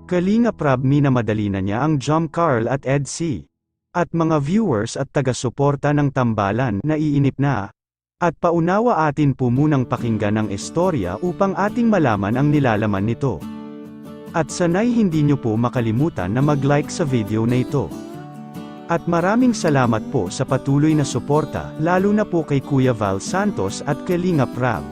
Kalinga Prab minamadali na niya ang Jom Carl at EDC. At mga viewers at taga-suporta ng tambalan, naiinip na. At paunawa atin po munang pakinggan ang istorya upang ating malaman ang nilalaman nito. At sanay hindi nyo po makalimutan na mag-like sa video na ito. At maraming salamat po sa patuloy na suporta, lalo na po kay Kuya Val Santos at Kalinga Prab.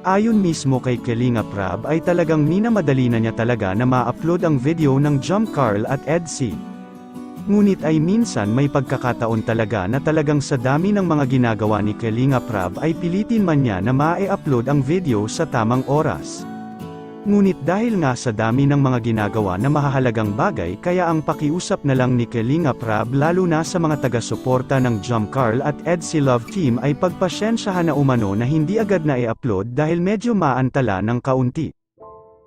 Ayon mismo kay Kalinga Prab ay talagang minamadali na niya talaga na ma-upload ang video ng Jom Carl at EDC. Ngunit ay minsan may pagkakataon talaga na talagang sa dami ng mga ginagawa ni Kalinga Prab ay pilitin man niya na ma-upload ang video sa tamang oras. Ngunit dahil nga sa dami ng mga ginagawa na mahahalagang bagay kaya ang pakiusap na lang ni Kalinga Prab lalo na sa mga taga-suporta ng Jom Carl at EDC Love Team ay pagpasyensyahan na umano na hindi agad na i-upload dahil medyo maantala ng kaunti.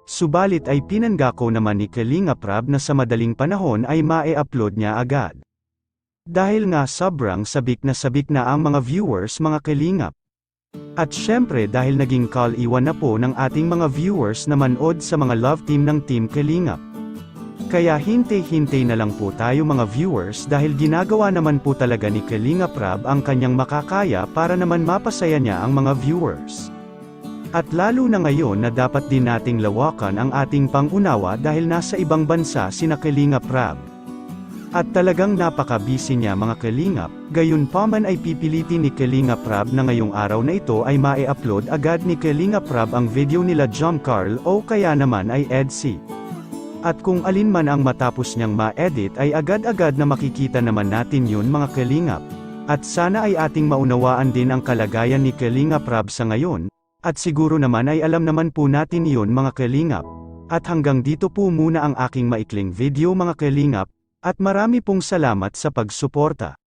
Subalit ay pinanggako naman ni Kalinga Prab na sa madaling panahon ay ma-upload niya agad. Dahil nga sobrang sabik na ang mga viewers mga Kalingap. At syempre dahil naging kal-iwan na po ng ating mga viewers na manood sa mga love team ng Team Kalingap. Kaya hintay-hintay na lang po tayo mga viewers dahil ginagawa naman po talaga ni Kalinga Prab ang kanyang makakaya para naman mapasaya niya ang mga viewers. At lalo na ngayon na dapat din nating lawakan ang ating pangunawa dahil nasa ibang bansa sina Kalinga Prab. At talagang napaka-busy niya mga Kalingap, gayunpaman ay pipilitin ni Kalinga Prab na ngayong araw na ito ay ma-upload agad ni Kalinga Prab ang video nila Jom Carl o kaya naman ay EDC. At kung alin man ang matapos niyang ma-edit ay agad-agad na makikita naman natin yun mga Kalingap. At sana ay ating maunawaan din ang kalagayan ni Kalinga Prab sa ngayon. At siguro naman ay alam naman po natin iyon mga Kalingap. At hanggang dito po muna ang aking maikling video mga Kalingap, at marami pong salamat sa pagsuporta.